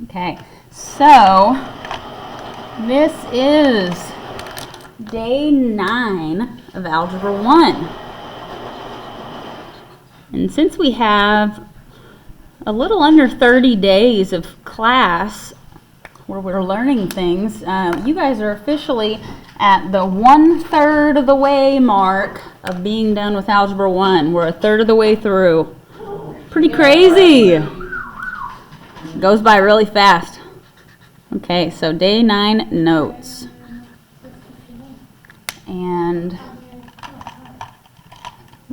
Okay, so this is day 9 of Algebra 1. And since we have a little under 30 days of class where we're learning things, you guys are officially at the 1/3 of the way mark of being done with Algebra 1. We're a third of the way through. Pretty crazy. Goes by really fast. Okay, so day 9 notes. And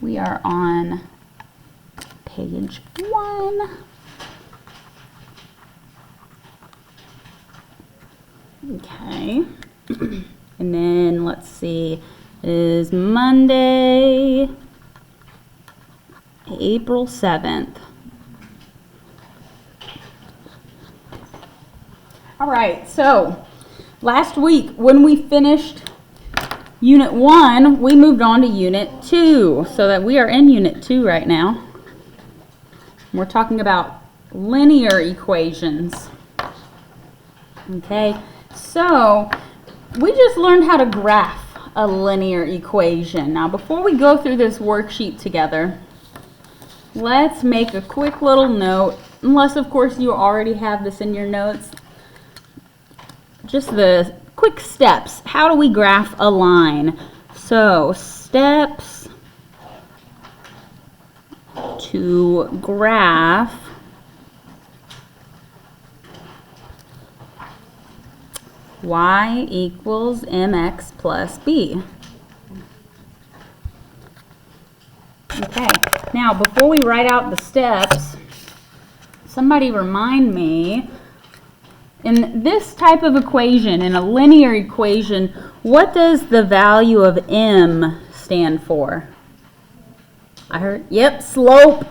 we are on page 1. Okay. And then let's see, it is Monday, April 7th. All right, so last week when we finished Unit 1, we moved on to Unit 2, so that we are in Unit 2 right now. We're talking about linear equations. Okay, so we just learned how to graph a linear equation. Now, before we go through this worksheet together, let's make a quick little note, unless of course you already have this in your notes. Just the quick steps. How do we graph a line? So, steps to graph y equals mx plus b. Okay, now before we write out the steps, somebody remind me, in this type of equation, in a linear equation, what does the value of m stand for? I heard, yep, slope.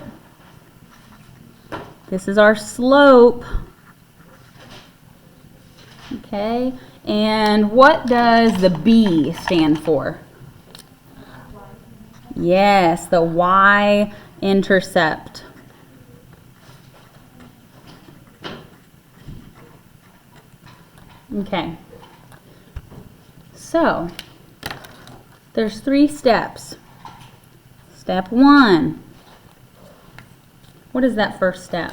This is our slope. Okay, and what does the b stand for? Yes, the y-intercept. Okay, so there's 3 steps. Step 1. What is that first step?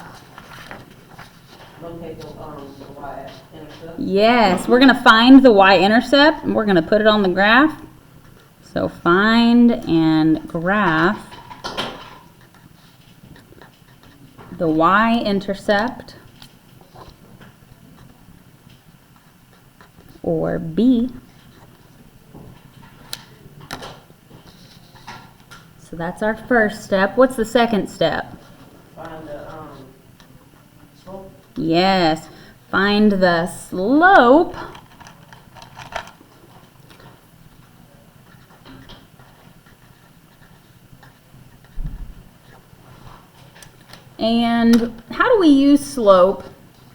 Locate the y-intercept. Yes, we're going to find the y-intercept and we're going to put it on the graph. So find and graph the y-intercept, or b. So that's our first step. What's the second step? Find the slope. Yes, find the slope. And how do we use slope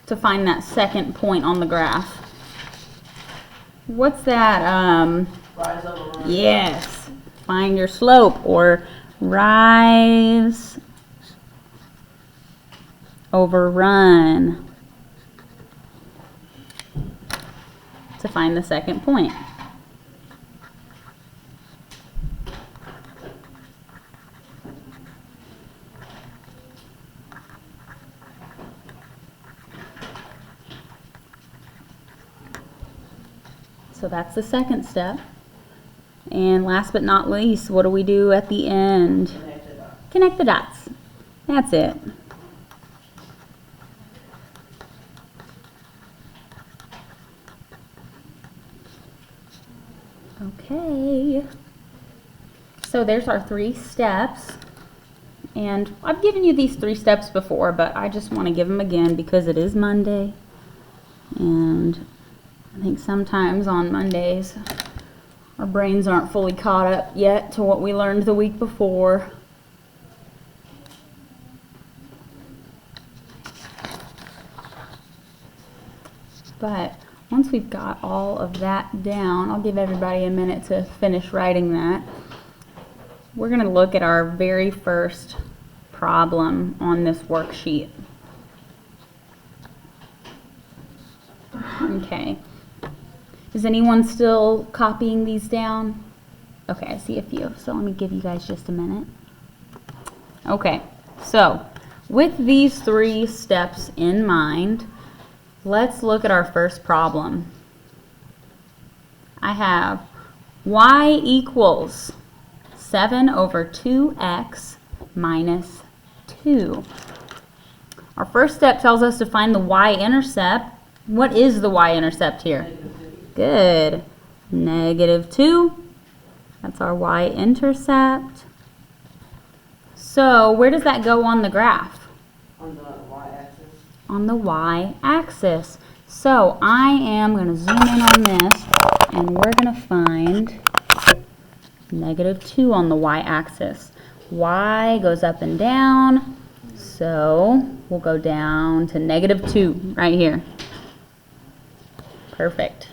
to find that second point on the graph? What's that? Rise over run. Yes, find your slope, or rise over run, to find the second point. So that's the second step. And last but not least, what do we do at the end? Connect the dots. Connect the dots. That's it. Okay. So there's our 3 steps. And I've given you these 3 steps before, but I just want to give them again because it is Monday. And I think sometimes on Mondays our brains aren't fully caught up yet to what we learned the week before. But once we've got all of that down, I'll give everybody a minute to finish writing that. We're going to look at our very first problem on this worksheet. Okay. Is anyone still copying these down? Okay, I see a few, so let me give you guys just a minute. Okay, so with these 3 steps in mind, let's look at our first problem. I have y equals 7 over 2x minus 2. Our first step tells us to find the y-intercept. What is the y-intercept here? Good. -2. That's our y-intercept. So where does that go on the graph? On the y-axis. On the y-axis. So I am going to zoom in on this, and we're going to find -2 on the y-axis. Y goes up and down, so we'll go down to -2 right here. Perfect.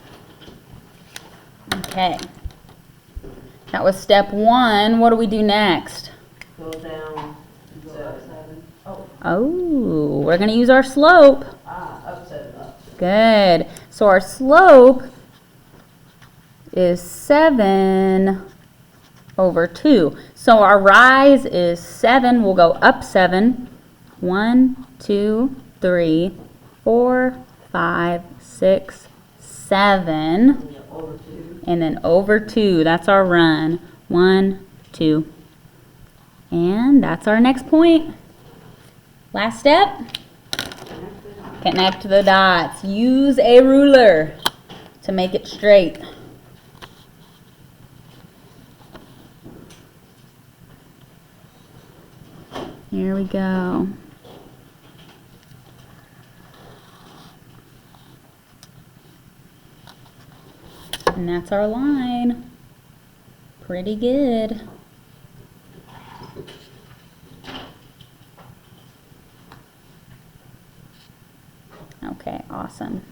Okay. That was step 1. What do we do next? Go down to 7. Oh, we're going to use our slope. Up 7, up. Good. So our slope is 7 over 2. So our rise is 7. We'll go up 7. 1, 2, 3, 4, 5, 6, 7. Over 2. And then over 2. That's our run. 1, 2. And that's our next point. Last step. Connect the dots. Use a ruler to make it straight. Here we go. And that's our line. Pretty good. Okay, awesome.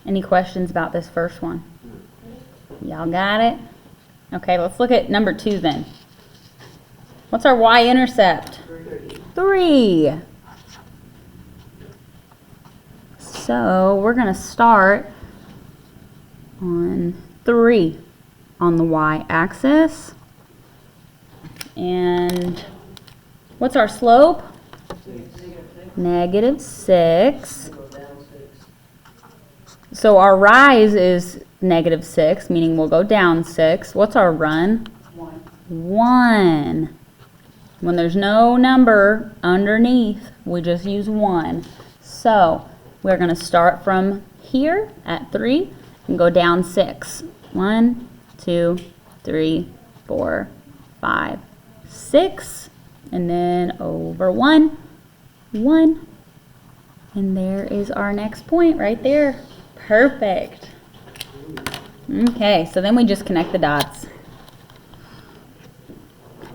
Any questions about this first one? Y'all got it? Okay, let's look at number 2 then. What's our y-intercept? 3. So we're going to start on 3 on the y-axis. And what's our slope? -6. So our rise is -6, meaning we'll go down 6. What's our run? 1. When there's no number underneath, we just use 1. So we're going to start from here at 3 and go down 6. 1, 2, 3, 4, 5, 6. And then over 1. 1. And there is our next point right there. Perfect. Okay, so then we just connect the dots.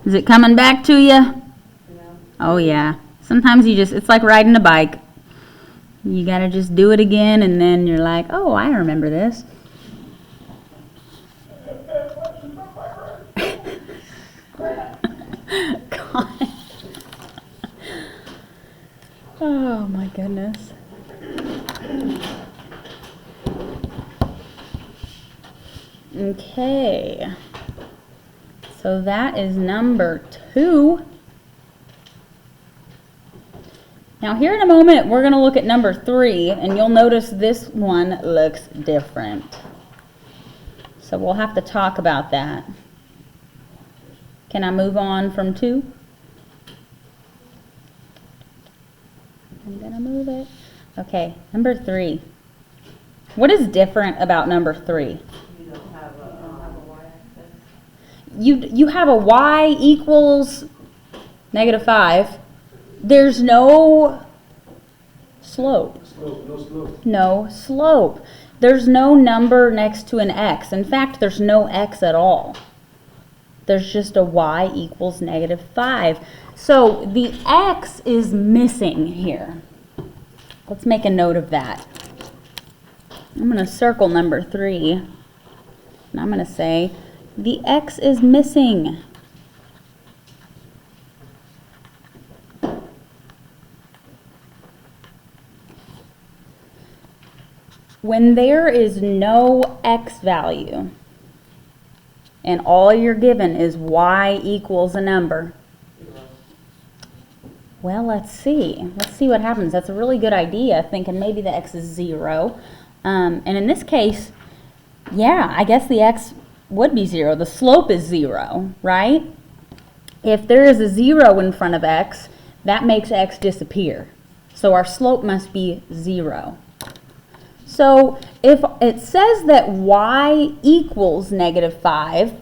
Is it coming back to you? Yeah. Oh yeah. Sometimes it's like riding a bike. You gotta just do it again and then you're like, oh, I remember this. God. Oh my goodness. Okay. So that is number 2. Now here in a moment we're going to look at number 3 and you'll notice this one looks different. So we'll have to talk about that. Can I move on from 2? I'm going to move it. Okay, number 3. What is different about number 3? You don't have a y-axis. You have a y equals -5. There's no slope. No slope. There's no number next to an x. In fact, there's no x at all. There's just a y equals -5. So the x is missing here. Let's make a note of that. I'm going to circle number 3. And I'm going to say the x is missing. when there is no x value and all you're given is y equals a number, well, let's see. Let's see what happens. That's a really good idea, thinking maybe the x is 0. And in this case, yeah, I guess the x would be 0. The slope is 0, right? If there is a 0 in front of x, that makes x disappear. So our slope must be 0. So if it says that y equals -5,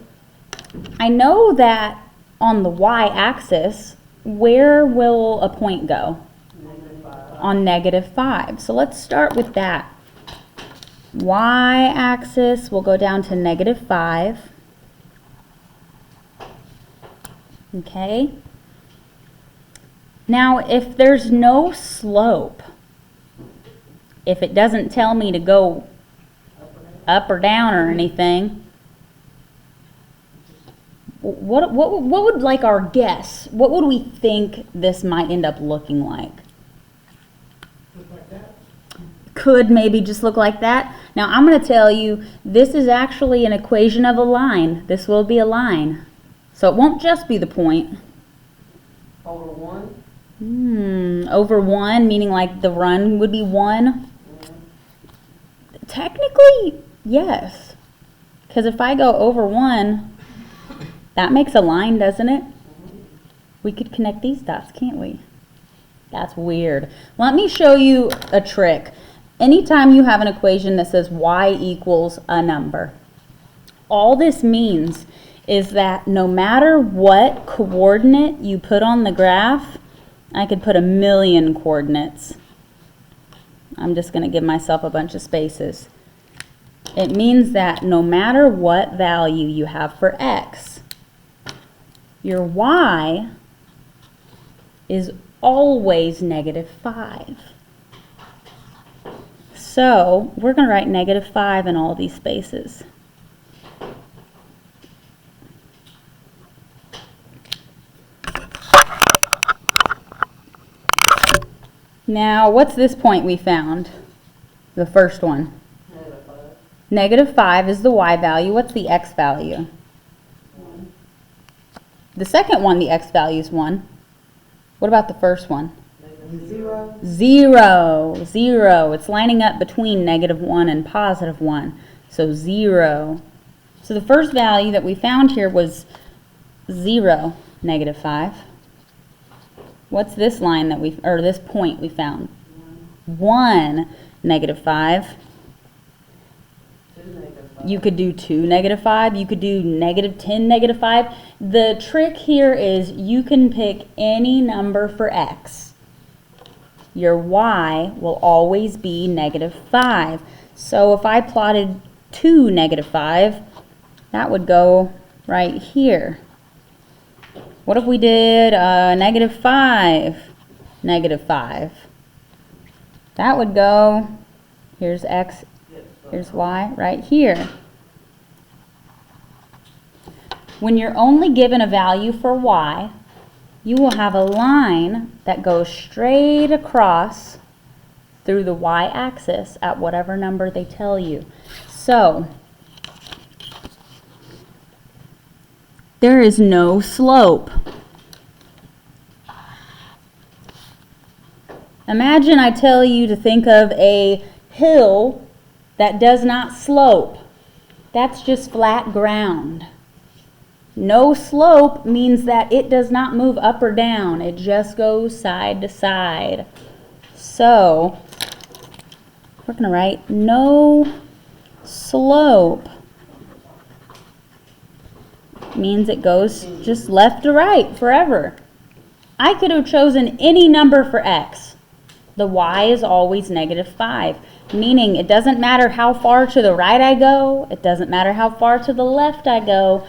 I know that on the y-axis, where will a point go? On -5. So let's start with that. Y-axis will go down to -5. Okay. Now, if there's no slope, if it doesn't tell me to go up or down or anything, what would, like, our guess? What would we think this might end up looking like? Look like that. Could maybe just look like that. Now, I'm going to tell you, this is actually an equation of a line. This will be a line. So it won't just be the point. Over 1? Over 1, meaning like the run would be 1. Technically, yes. Because if I go over 1, that makes a line, doesn't it? We could connect these dots, can't we? That's weird. Let me show you a trick. Anytime you have an equation that says y equals a number, all this means is that no matter what coordinate you put on the graph, I could put 1,000,000 coordinates. I'm just going to give myself a bunch of spaces. It means that no matter what value you have for x, your y is always -5. So we're going to write -5 in all these spaces. Now, what's this point we found? The first one. -5 is the y value. What's the x value? 1. The second one, the x value is 1. What about the first one? 0. 0. 0. It's lining up between -1 and +1. So 0. So the first value that we found here was 0, -5. What's this line that we, or this point we found? 1, -5. 2 -5. You could do 2 -5. You could do -10 -5. The trick here is you can pick any number for x. Your y will always be -5. So if I plotted 2 -5, that would go right here. What if we did -5, -5? That would go, here's x, here's y, right here. When you're only given a value for y, you will have a line that goes straight across through the y-axis at whatever number they tell you. So, there is no slope. Imagine I tell you to think of a hill that does not slope. That's just flat ground. No slope means that it does not move up or down. It just goes side to side. So, we're going to write no slope. Means it goes just left to right forever. I could have chosen any number for x. The y is always -5, meaning it doesn't matter how far to the right I go, it doesn't matter how far to the left I go,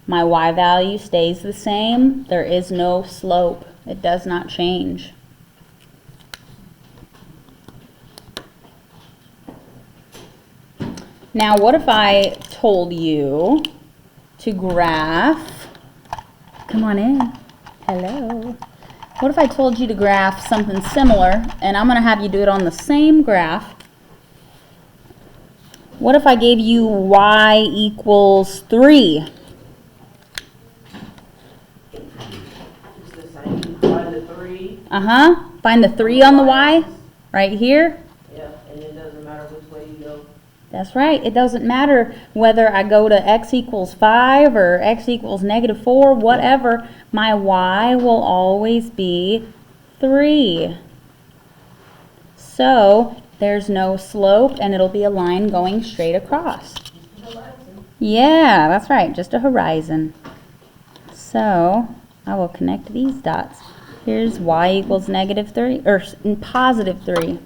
my y value stays the same. There is no slope. It does not change. Now, what if I told you to graph, come on in, hello. What if I told you to graph something similar, and I'm going to have you do it on the same graph, What if I gave you y equals 3? It's the same, find the 3. Uh-huh. Find the 3 on the y, right here. Yeah, and it doesn't matter which way you go. That's right. It doesn't matter whether I go to x equals 5 or x equals -4, whatever. My y will always be 3. So there's no slope, and it'll be a line going straight across. Yeah, that's right. Just a horizon. So I will connect these dots. Here's y equals -3, or positive 3.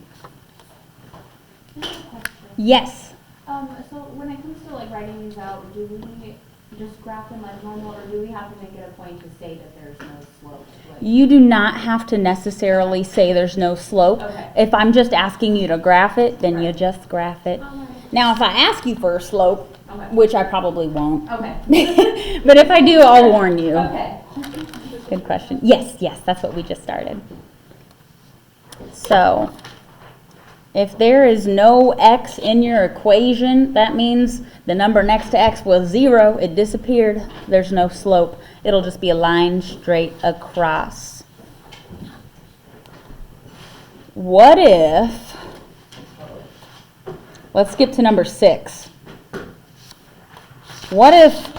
Yes. So when it comes to like writing these out, do we just graph them as normal, or do we have to make it a point to say that there's no slope? Like, You do not have to necessarily say there's no slope. Okay. If I'm just asking you to graph it, then you just graph it. Alright. Now, if I ask you for a slope, Okay. which I probably won't, Okay. but if I do, I'll warn you. Okay. Good question. Yes, that's what we just started. So, if there is no x in your equation, that means the number next to x was 0. It disappeared. There's no slope. It'll just be a line straight across. What if, let's skip to number 6. What if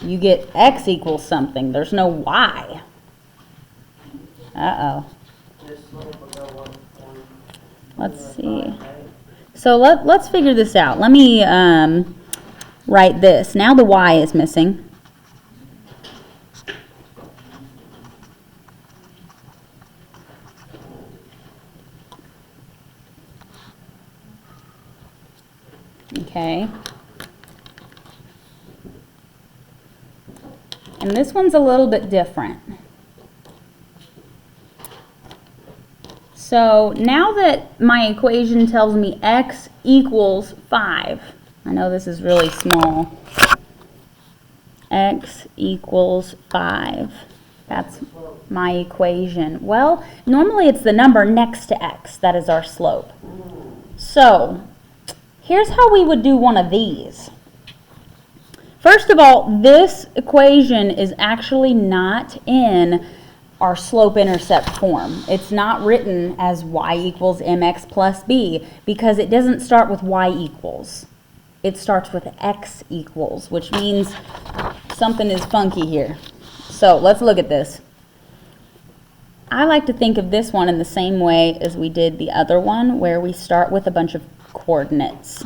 you get x equals something? There's no y. Uh-oh. This slope will go on. Let's see. So let's figure this out. Let me write this. Now the y is missing. Okay. And this one's a little bit different. So now that my equation tells me x equals 5, I know this is really small, x equals 5, that's my equation. Well, normally it's the number next to x that is our slope. So here's how we would do one of these. First of all, this equation is actually not in our slope-intercept form. It's not written as y equals mx plus b because it doesn't start with y equals. It starts with x equals, which means something is funky here. So let's look at this. I like to think of this one in the same way as we did the other one, where we start with a bunch of coordinates.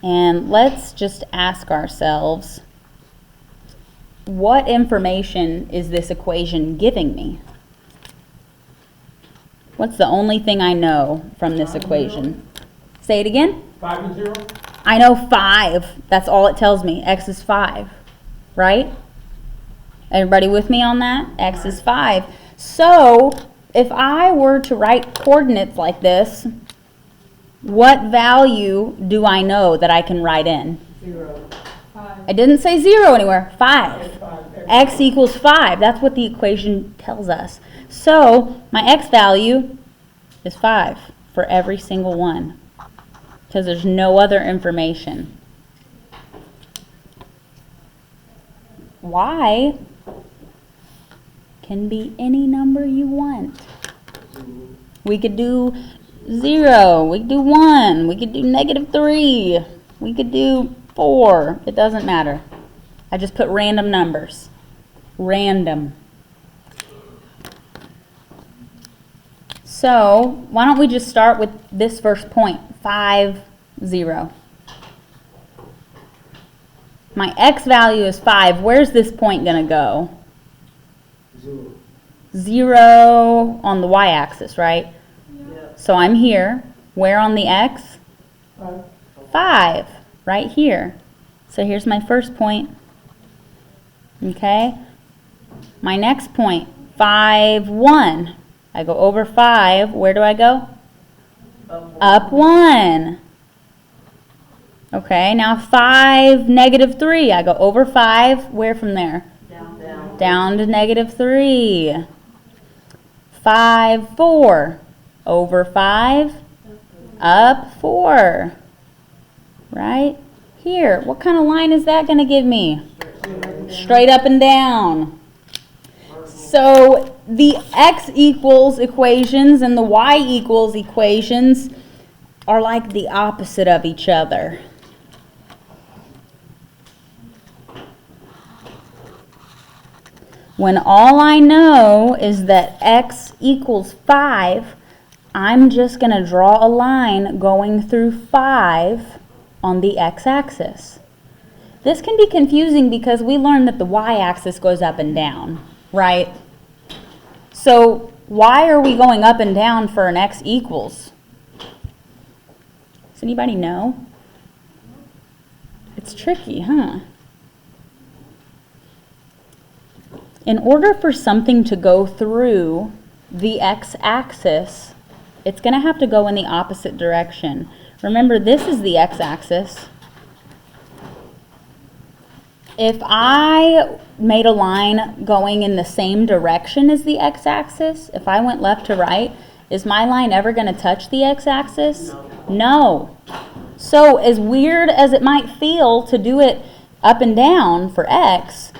And let's just ask ourselves, what information is this equation giving me? What's the only thing I know from this equation? Say it again. 5 and 0? I know 5. That's all it tells me. X is 5, right? Everybody with me on that? X is 5. So if I were to write coordinates like this, what value do I know that I can write in? 0. I didn't say 0 anywhere. 5. 5. X equals 5. That's what the equation tells us. So my x value is 5 for every single one because there's no other information. Y can be any number you want. We could do 0, we could do 1, we could do -3, we could do 4. It doesn't matter. I just put random numbers. Random. So why don't we just start with this first point, 5, 0. My x value is 5. Where's this point going to go? 0. 0 on the y-axis, right? Yeah. So I'm here. Where on the x? 5. 5, right here. So here's my first point. Okay? My next point, 5, 1. I go over 5. Where do I go? Up 1. Okay, now 5, -3. I go over 5. Where from there? Down. Down to -3. 5, 4. Over 5. up 4. Right here. What kind of line is that going to give me? Straight up and down. So the x equals equations and the y equals equations are like the opposite of each other. When all I know is that x equals 5, I'm just going to draw a line going through 5 on the x-axis. This can be confusing because we learned that the y-axis goes up and down, right? So why are we going up and down for an x equals? Does anybody know? It's tricky, huh? In order for something to go through the x-axis, it's going to have to go in the opposite direction. Remember, this is the x-axis. If I made a line going in the same direction as the x-axis, if I went left to right, is my line ever going to touch the x-axis? No. So as weird as it might feel to do it up and down for x,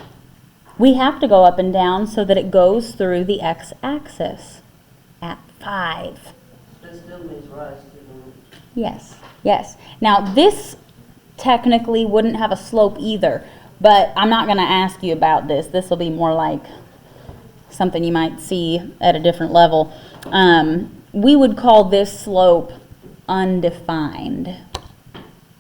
we have to go up and down so that it goes through the x-axis at 5. That still means rise to the. Yes, yes. Now this technically wouldn't have a slope either, but I'm not going to ask you about this. This will be more like something you might see at a different level. We would call this slope undefined,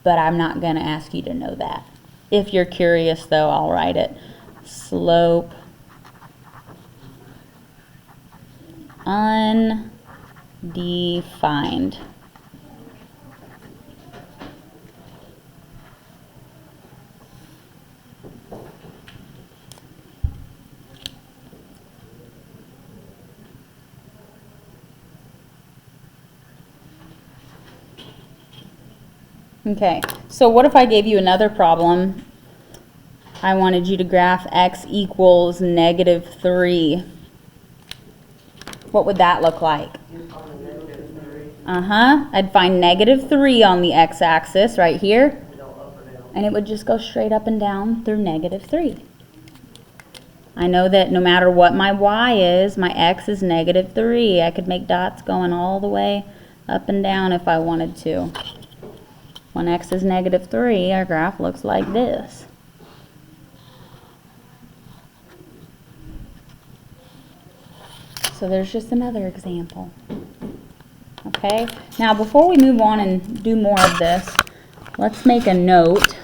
but I'm not going to ask you to know that. If you're curious though, I'll write it. Slope undefined. Okay, so what if I gave you another problem? I wanted you to graph x equals -3. What would that look like? I'd find -3 on the x-axis right here, and it would just go straight up and down through -3. I know that no matter what my y is, my x is -3. I could make dots going all the way up and down if I wanted to. When x is -3, our graph looks like this. So there's just another example. Okay, now before we move on and do more of this, let's make a note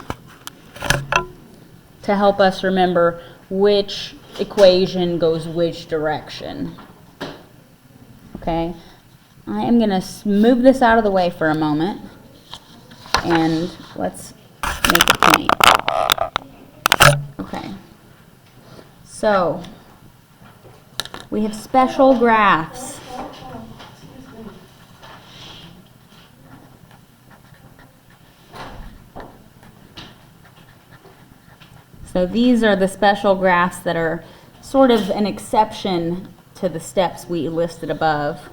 to help us remember which equation goes which direction. Okay, I am going to move this out of the way for a moment, and let's make a point. Okay, so we have special graphs. So these are the special graphs that are sort of an exception to the steps we listed above.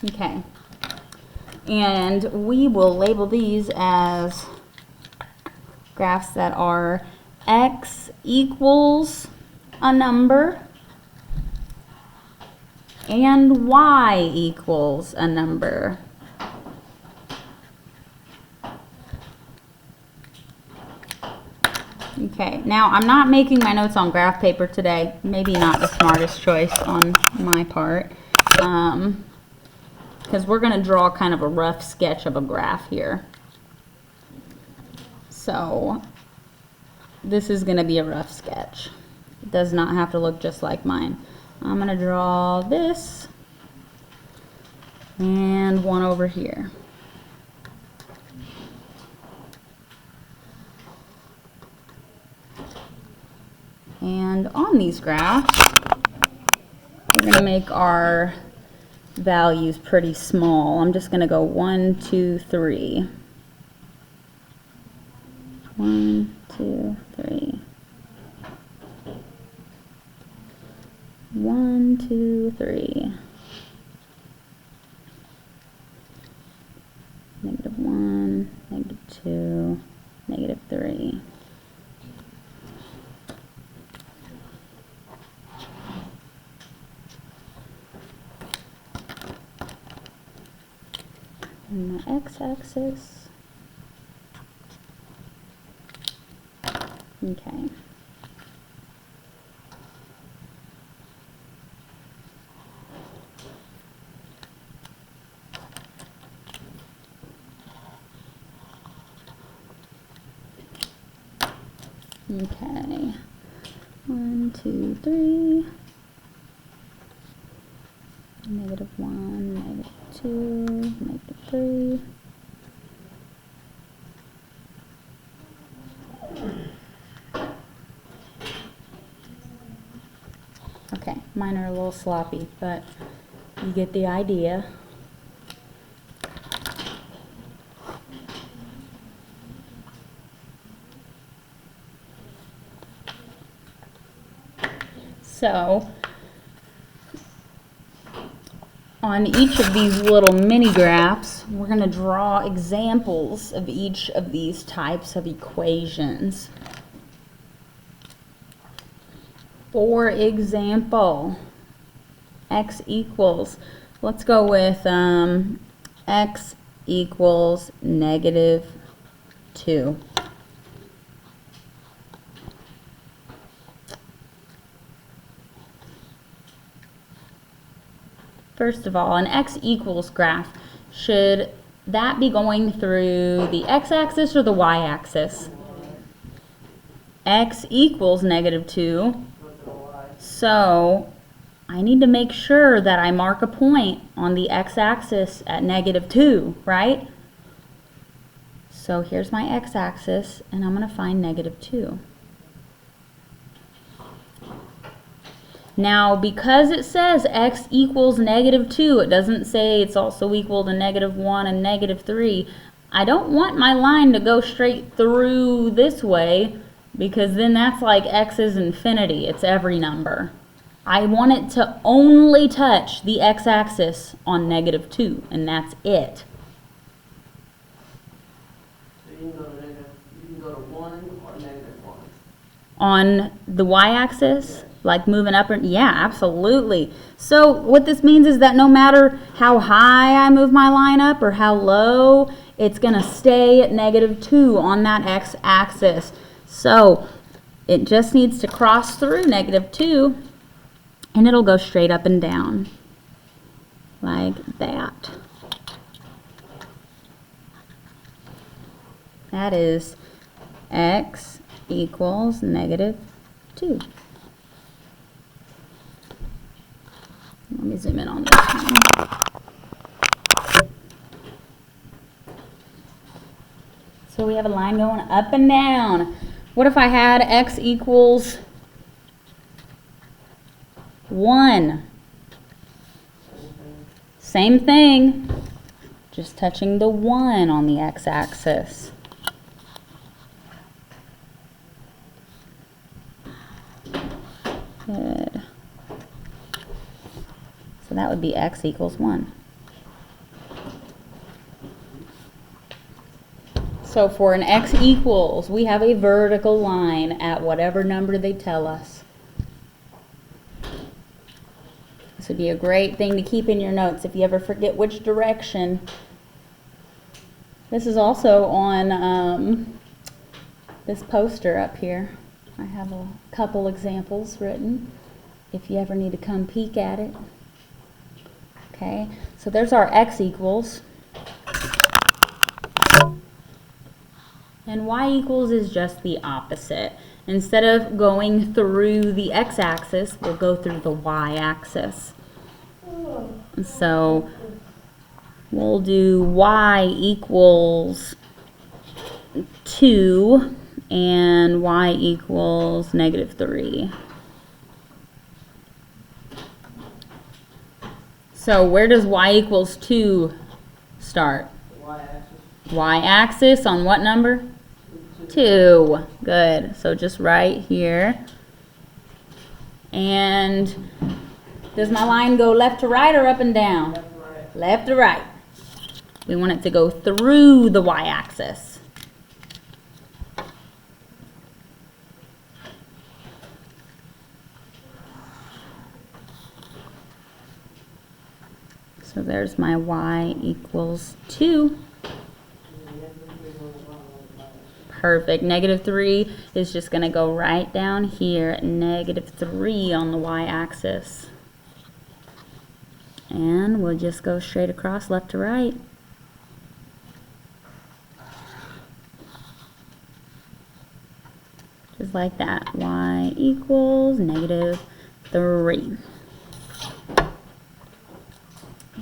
Okay, and we will label these as graphs that are x equals a number and y equals a number. Okay, now I'm not making my notes on graph paper today. Maybe not the smartest choice on my part, because we're going to draw kind of a rough sketch of a graph here. So this is going to be a rough sketch. It does not have to look just like mine. I'm going to draw this and one over here. And on these graphs, we're going to make our values pretty small. I'm just going to go 1, 2, 3. 1, 2, 3. 1, 2, 3. -1, -2, -3. And my x-axis. Okay. Okay. 1, 2, 3. -1, -2, -3. Okay, mine are a little sloppy, but you get the idea. So, on each of these little mini graphs, we're going to draw examples of each of these types of equations. For example, x equals, let's go with x equals -2. First of all, an x equals graph, should that be going through the x-axis or the y-axis? X equals -2, so I need to make sure that I mark a point on the x-axis at -2, right? So here's my x-axis, and I'm going to find -2. Now, because it says x equals -2, it doesn't say it's also equal to -1 and -3. I don't want my line to go straight through this way, because then that's like x is infinity. It's every number. I want it to only touch the x-axis on -2, and that's it. So you can go to -1 or -1. On the y-axis, like moving up, yeah, absolutely. So what this means is that no matter how high I move my line up or how low, it's going to stay at -2 on that x-axis. So it just needs to cross through -2, and it'll go straight up and down like that. That is x equals -2. Let me zoom in on this one. So we have a line going up and down. What if I had x equals 1? Same thing, just touching the 1 on the x-axis. Good. So that would be x equals 1. So for an x equals, we have a vertical line at whatever number they tell us. This would be a great thing to keep in your notes if you ever forget which direction. This is also on this poster up here. I have a couple examples written if you ever need to come peek at it. Okay, so there's our x equals. And y equals is just the opposite. Instead of going through the x-axis, we'll go through the y-axis. So we'll do y equals 2 and y equals -3. So where does y equals 2 start? Y-axis. Y-axis on what number? 2. Good. So just right here. And Does my line go left to right or up and down? Left and right. Left to right. We want it to go through the y-axis. So there's my y equals 2. Perfect. -3 is just going to go right down here at -3 on the y-axis. And we'll just go straight across left to right. Just like that. Y equals -3.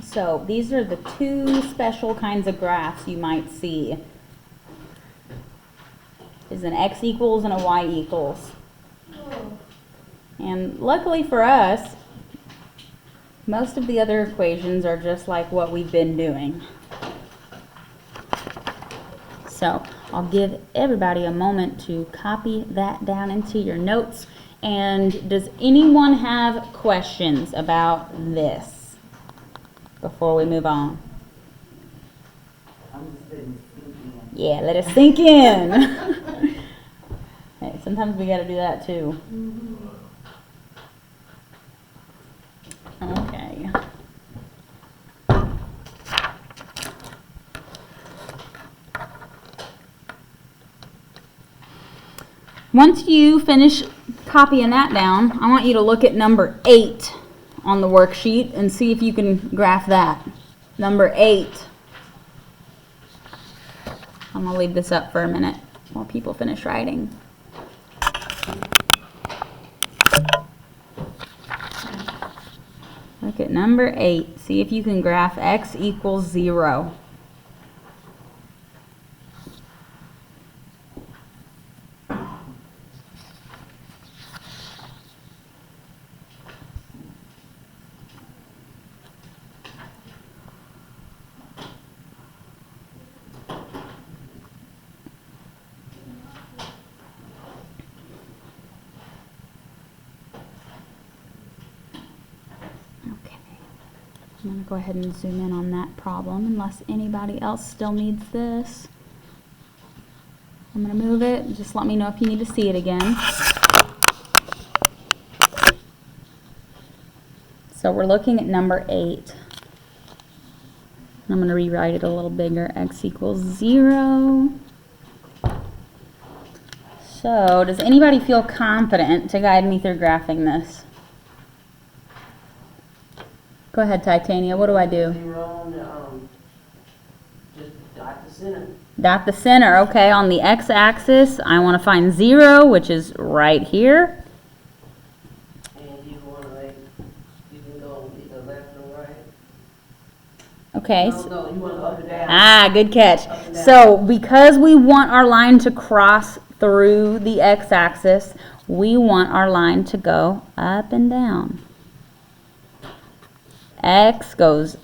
So these are the two special kinds of graphs you might see. Is an x equals and a y equals. And luckily for us, most of the other equations are just like what we've been doing. So I'll give everybody a moment to copy that down into your notes. And does anyone have questions about this before we move on? I'm just sitting thinking. Yeah, let it sink in. Hey, sometimes we got to do that too. Okay. Once you finish copying that down, I want you to look at number 8 on the worksheet and see if you can graph that. Number 8. I'm going to leave this up for a minute while people finish writing. Look at number 8. See if you can graph x equals 0. I'm going to go ahead and zoom in on that problem unless anybody else still needs this. I'm going to move it. Just let me know if you need to see it again. So we're looking at number 8. I'm going to rewrite it a little bigger. X equals 0. So does anybody feel confident to guide me through graphing this? Go ahead, Titania. What do I do? 0 and just dot the center. Dot the center. Okay, on the x-axis, I want to find 0, which is right here. And you want to you can go either left or right. Okay. No, you want to go up and down. Ah, good catch. Up and down. So because we want our line to cross through the x-axis, we want our line to go up and down. X goes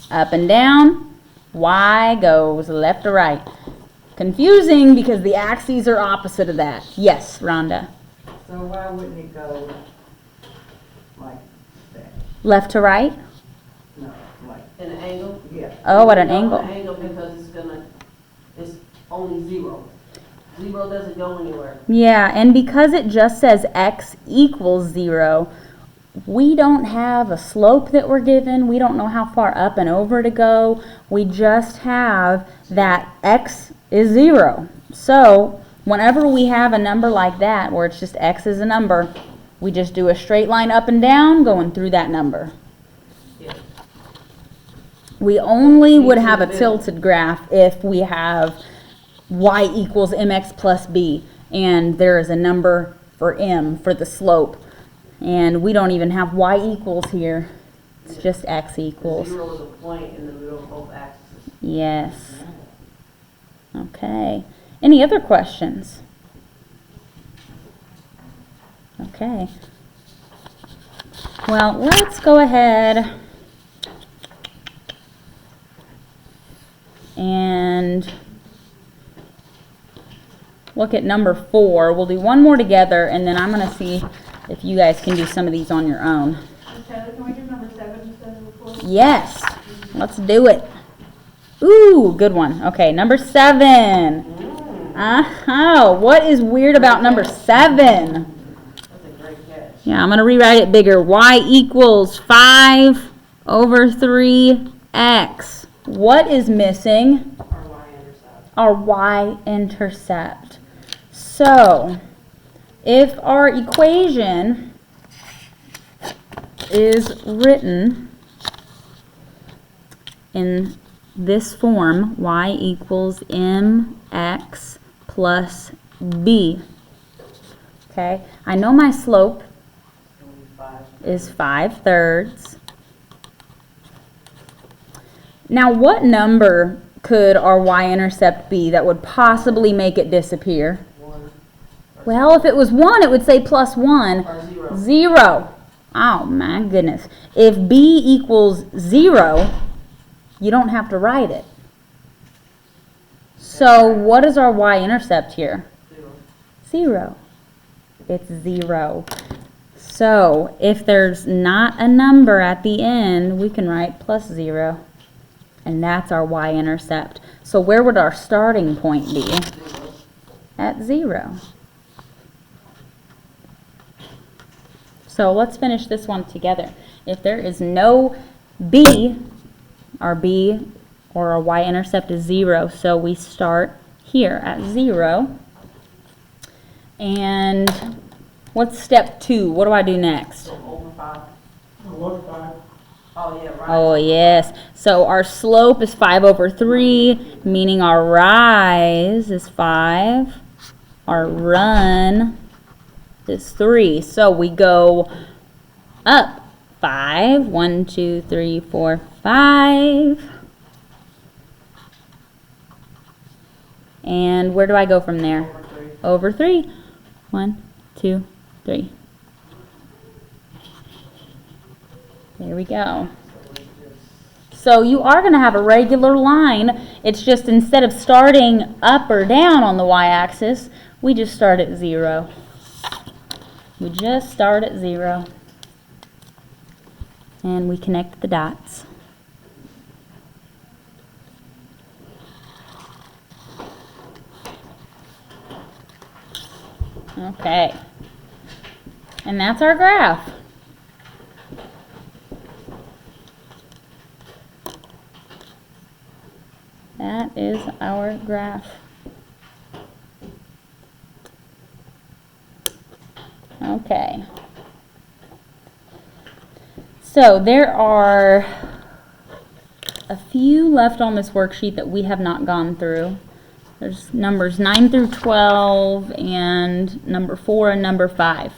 up and down, Y goes left to right. Confusing because the axes are opposite of that. Yes, Rhonda. So why wouldn't it go like that? Left to right? No, like, An angle. yeah. Oh, at an No, angle. An angle because it's only 0. 0 doesn't go anywhere. Yeah, and because it just says x equals 0, we don't have a slope that we're given. We don't know how far up and over to go. We just have that x is 0. So whenever we have a number like that, where it's just x is a number, we just do a straight line up and down going through that number. Yeah. We only would have a tilted graph if we have y equals mx plus b, and there is a number for m for the slope. And we don't even have y equals here. It's just x equals. 0 is a point in the middle of both axes. Yes. Okay. Any other questions? Okay. Well, let's go ahead and look at number 4. We'll do one more together, and then I'm going to see if you guys can do some of these on your own. Okay. Heather, can we do number 7 instead of 4? Yes, let's do it. Ooh, good one. Okay, number 7. What is weird about number 7? That's a great catch. Yeah, I'm going to rewrite it bigger. Y equals 5 over 3x. What is missing? Our y-intercept. Our y-intercept. So, if our equation is written in this form, y equals mx plus b. Okay, I know my slope is 5/3. Now, what number could our y-intercept be that would possibly make it disappear? 1 Well, if it was 1, it would say plus 1. or 0. 0. Oh my goodness. If b equals 0, you don't have to write it. So what is our y-intercept here? 0. 0. It's 0. So if there's not a number at the end, we can write plus 0. And that's our y-intercept. So where would our starting point be? 0. At 0. So let's finish this one together. If there is no b, our b or our y-intercept is 0, so we start here at 0. And what's step 2? What do I do next? So over 5. Over 5. Oh, yeah, right. Oh, yes. So our slope is 5 over 3, meaning our rise is 5. Our run is 3. So we go up 5. 1, 2, 3, 4, 5. And where do I go from there? Over 3. Over 3. 1, 2, 3. There we go. So you are going to have a regular line. It's just instead of starting up or down on the y-axis, we just start at 0. We just start at 0. And we connect the dots. Okay. And that's our graph. That is our graph. Okay. So there are a few left on this worksheet that we have not gone through. There's numbers 9 through 12 and number 4 and number 5.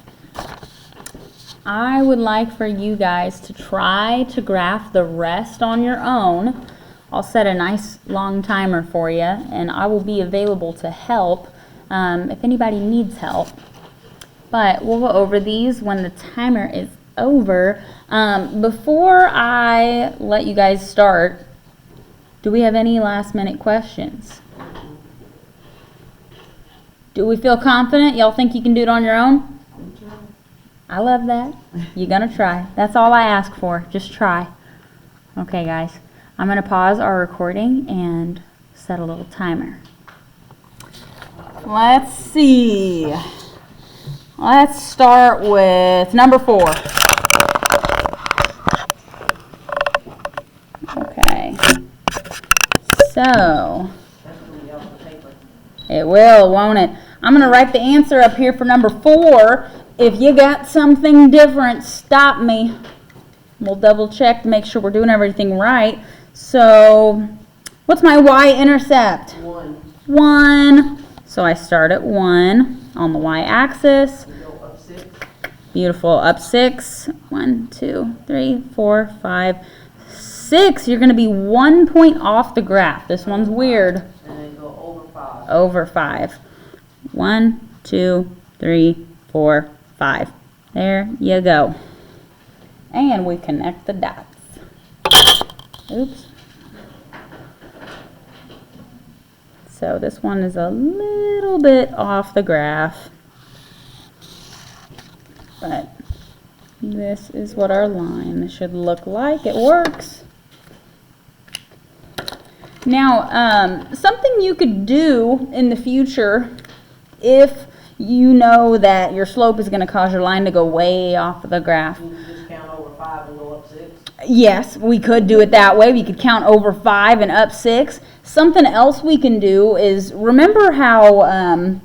I would like for you guys to try to graph the rest on your own. I'll set a nice long timer for you, and I will be available to help if anybody needs help. But we'll go over these when the timer is over. Before I let you guys start, do we have any last minute questions? Do we feel confident? Y'all think you can do it on your own? I love that. You're going to try. That's all I ask for. Just try. Okay, guys. I'm going to pause our recording and set a little timer. Let's see. Let's start with number 4. Okay. So, it will, won't it? I'm going to write the answer up here for number 4. If you got something different, stop me. We'll double check to make sure we're doing everything right. So, what's my y-intercept? 1. 1. So I start at 1 on the y-axis. We go up 6. Beautiful. Up 6. 1, 2, 3, 4, 5, 6. You're going to be 1 point off the graph. This one's weird. And then go over 5. Over 5. 1, 2, 3, 4, 5. There you go. And we connect the dots. Oops. So this one is a little bit off the graph, but This is what our line should look like. It works. Now, something you could do in the future, if you know that your slope is going to cause your line to go way off of the graph. You can just count over 5 and go up 6. Yes, we could do it that way. We could count over 5 and up 6. Something else we can do is, remember how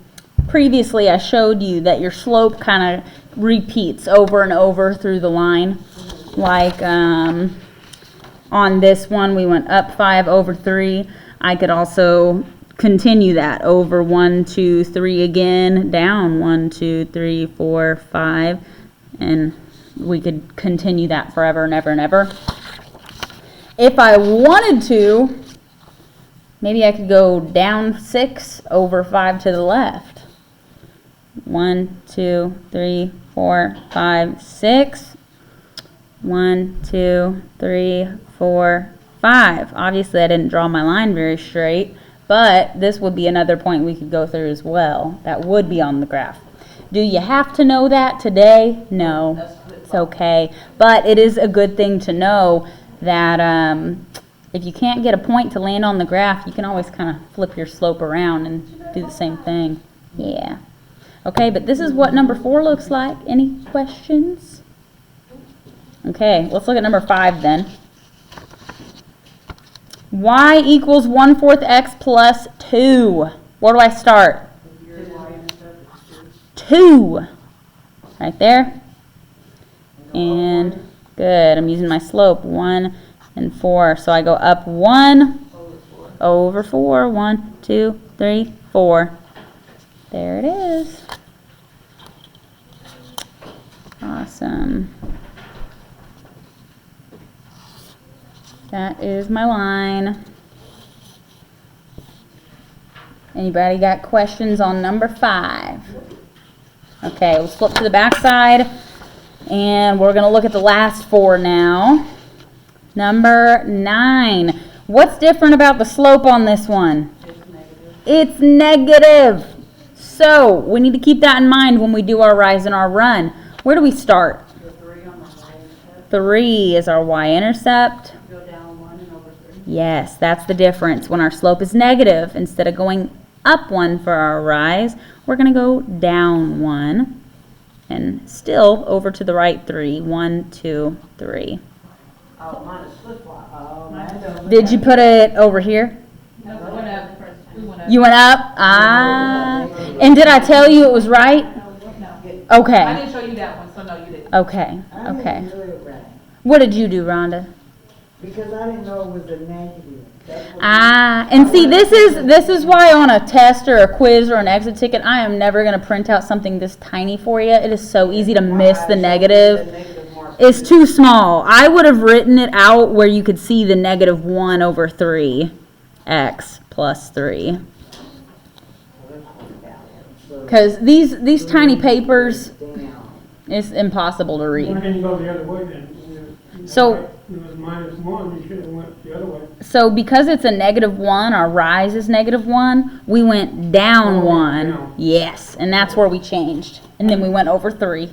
previously I showed you that your slope kind of repeats over and over through the line? Like on this one, we went up 5 over 3. I could also continue that over 1, 2, 3 again, down 1, 2, 3, 4, 5, and we could continue that forever and ever and ever. If I wanted to, maybe I could go down 6 over 5 to the left. 1, 2, 3, 4, 5, 6. 1, 2, 3, 4, 5. Obviously, I didn't draw my line very straight, but this would be another point we could go through as well. That would be on the graph. Do you have to know that today? No, it's okay. But it is a good thing to know that if you can't get a point to land on the graph, you can always kind of flip your slope around and do the same thing. Yeah. Okay, but this is what number 4 looks like. Any questions? Okay, let's look at number 5 then. Y equals 1/4 x plus 2. Where do I start? 2. Right there. And good, I'm using my slope, 1 and 4. So I go up 1 over 4. 1, 2, 3, 4. There it is. Awesome. That is my line. Anybody got questions on number 5? Okay, let's flip to the back side, and we're going to look at the last 4 now. Number 9. What's different about the slope on this one? It's negative. So we need to keep that in mind when we do our rise and our run. Where do we start? 3 is our y-intercept. Yes, that's the difference. When our slope is negative, instead of going up 1 for our rise, we're going to go down 1 and still over to the right 3. 1, 2, 3. Oh, mine is flip-flop. Oh, mine. Did you put it over here? No, we went up the first time. We went up. You went up? Ah. And did I tell you it was right? No. I Okay. didn't show you that one, so no, you didn't. Okay. I Okay. didn't do it right, What did you do, Rhonda? because I didn't know it was a negative. That's what- Ah, and see, this is why on a test or a quiz or an exit ticket, I am never going to print out something this tiny for you. It is so easy to miss the negative. It's too small. I would have written it out where you could see the negative 1 over 3 x plus 3. Because these tiny papers, Down. it's impossible to Why read. can't you go the other way then? So- It was -1, you should have went the other way. So because it's a negative 1, our rise is negative 1, we went down Oh, 1. down. Yes, and that's where we changed. And then we went over 3.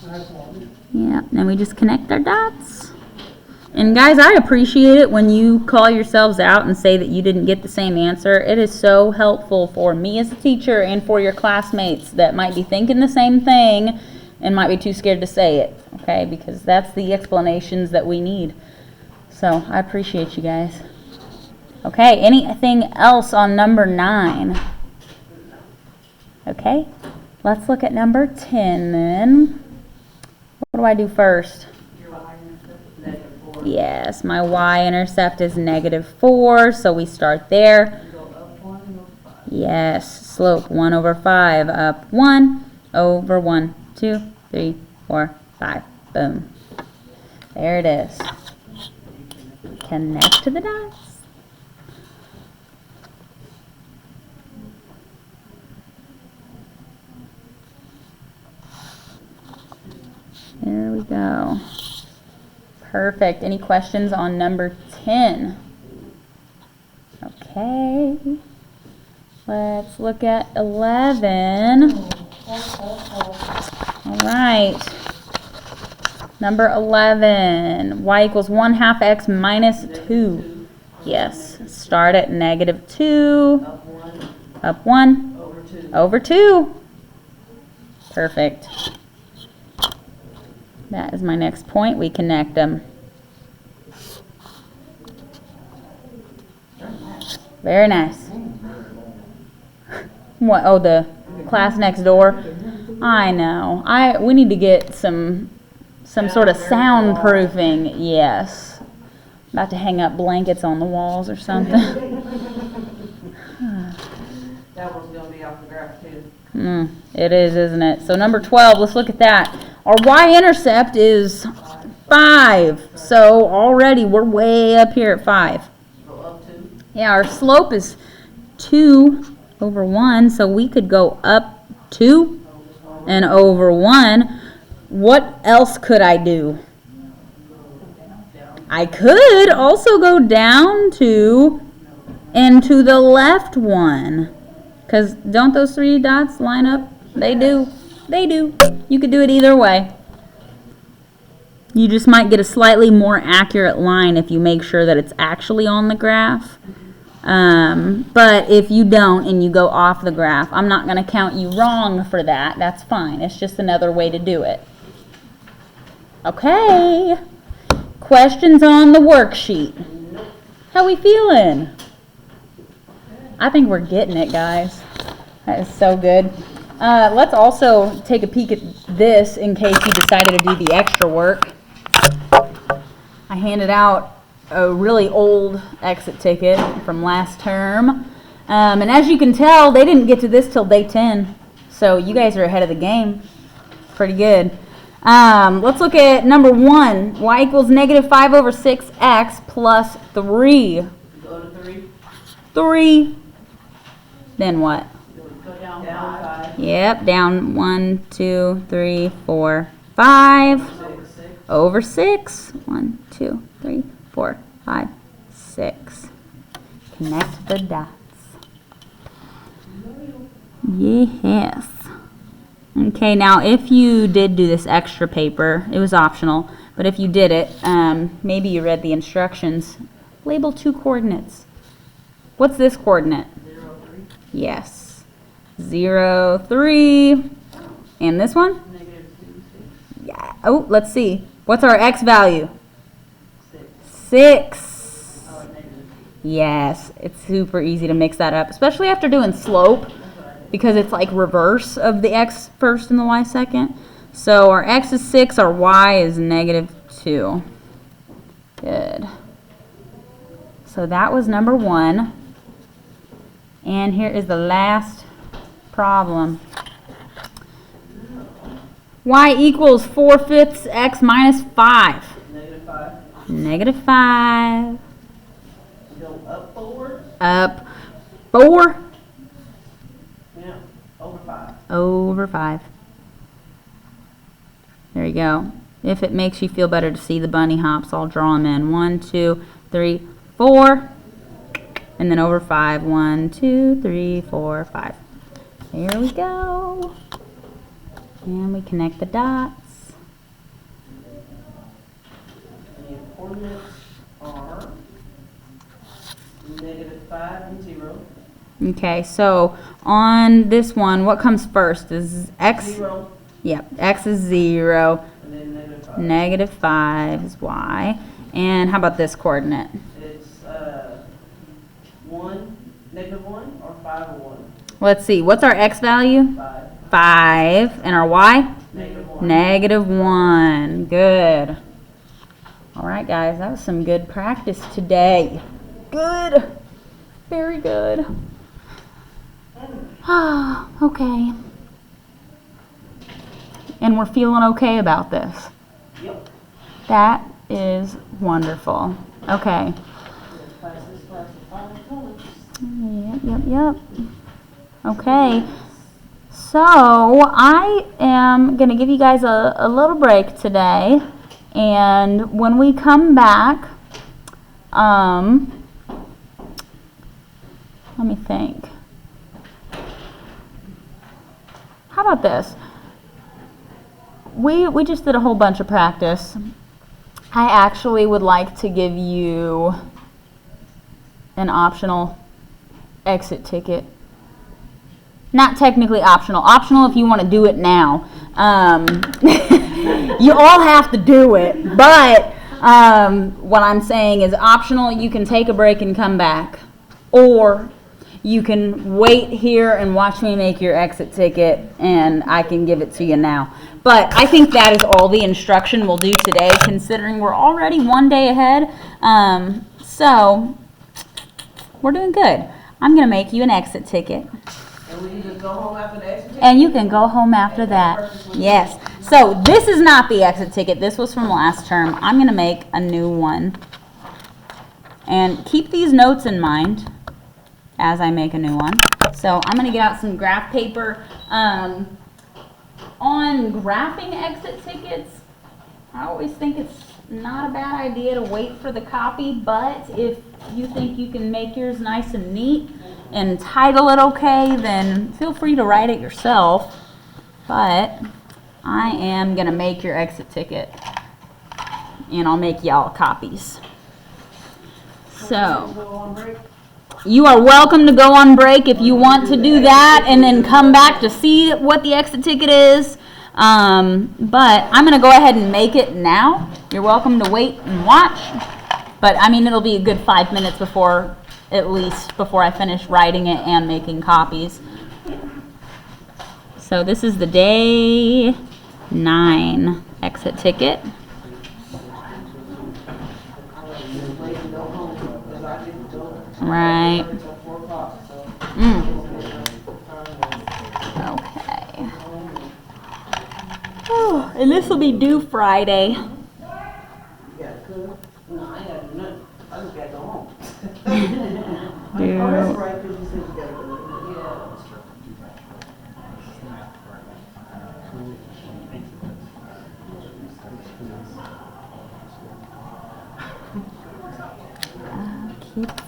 That's all. Yeah, and we just connect our dots. And guys, I appreciate it when you call yourselves out and say that you didn't get the same answer. It is so helpful for me as a teacher and for your classmates that might be thinking the same thing and might be too scared to say it, okay? Because that's the explanations that we need. So I appreciate you guys. Okay, anything else on number 9? Okay, let's look at number 10 then. What do I do first? Yes, my y-intercept is -4, so we start there. Yes, slope 1 over 5, up 1, over 1, 2, 3, 4, 5. Boom. There it is. Connect to the dots. There we go. Perfect. Any questions on number 10? Okay. Let's look at 11. All right. Number 11, y equals 1/2 x minus 2. Yes, start at -2, Up 1, up 1, over 2. over 2. Perfect. That is my next point. We connect them. Very nice. What? Oh, the class next door. I know. We need to get some sort of soundproofing. Yes. About to hang up blankets on the walls or something. That one's gonna be off the graph too. It is, isn't it? So number 12, let's look at that. Our y-intercept is 5. So already we're way up here at 5. Go up 2. Yeah, our slope is 2 over 1, so we could go up 2 and over 1. What else could I do? I could also go down 2 and to the left 1. Because don't those 3 dots line up? They do. They do. You could do it either way. You just might get a slightly more accurate line if you make sure that it's actually on the graph. But if you don't and you go off the graph, I'm not going to count you wrong for that. That's fine. It's just another way to do it. Okay. Questions on the worksheet. How we feeling? I think we're getting it, guys. That is so good. Let's also take a peek at this in case you decided to do the extra work. I handed out a really old exit ticket from last term. And as you can tell, they didn't get to this till day 10. So you guys are ahead of the game. Pretty good. Let's look at number 1. Y equals -5 over 6x plus 3. Go to 3. 3. Then what? Go down 5. Yep, down 1, 2, 3, 4, 5. 6, 6. Over 6. 1, 2, 3, 4, 5, 6. Connect the dots. Yes. Okay, now if you did do this extra paper, it was optional, but if you did it, maybe you read the instructions. Label 2 coordinates. What's this coordinate? 0, 3. Yes. 0, 3. And this one? -2, 6. Yeah. Oh, let's see. What's our x value? 6. 6. Oh, -2. Yes, it's super easy to mix that up, especially after doing slope, because it's like reverse of the x first and the y second. So our x is 6, our y is -2. Good. So that was number 1. And here is the last problem. Y equals 4/5 x minus 5. -5. -5. Go up 4. Up 4 Yeah. Over 5. over 5. There you go. If it makes you feel better to see the bunny hops, I'll draw them in. 1, 2, 3, 4. And then over 5. 1, 2, 3, 4, 5. There we go. And we connect the dots. And the coordinates are -5 and 0. Okay, so on this one, what comes first? Is x? 0 Yep, x is 0. and then -5. -5 is y. And how about this coordinate? It's 1, -1 or 5 or 1. Let's see, what's our x value? 5. 5. And our y? -1. -1. Good. All right, guys, that was some good practice today. Good. Very good. Ah, okay. And we're feeling okay about this. Yep. That is wonderful. Okay. Yep. Okay. So I am going to give you guys a little break today. And when we come back, let me think. How about this? we just did a whole bunch of practice. I actually would like to give you an optional exit ticket. Not technically optional. Optional if you want to do it now. You all have to do it. But what I'm saying is optional. You can take a break and come back. Or you can wait here and watch me make your exit ticket and I can give it to you now. But I think that is all the instruction we'll do today, considering we're already one day ahead. So we're doing good. I'm going to make you an exit ticket. And will you just go home after the exit ticket? And you can go home after that. Yes. So this is not the exit ticket. This was from last term. I'm going to make a new one. And keep these notes in mind as I make a new one. So I'm going to get out some graph paper. On graphing exit tickets, I always think it's not a bad idea to wait for the copy, but if you think you can make yours nice and neat and title it okay, then feel free to write it yourself. But I am going to make your exit ticket, and I'll make y'all copies. So you are welcome to go on break if you want to do that and then come back to see what the exit ticket is. But I'm going to go ahead and make it now. You're welcome to wait and watch. But I mean, it'll be a good 5 minutes before, at least, before I finish writing it and making copies. So this is the day 9 exit ticket. Right. Okay. Oh, and this will be due Friday. You gotta cook? No, I ain't gotta do nothing. I just gotta go home. Oh, that's right, because you said you gotta go.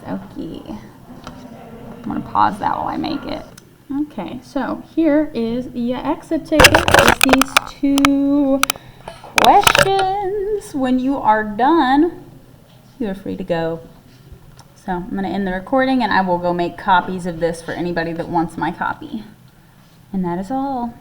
Okie. I'm going to pause that while I make it. Okay, so here is the exit ticket with these 2 questions. When you are done, you are free to go. So I'm going to end the recording and I will go make copies of this for anybody that wants my copy. And that is all.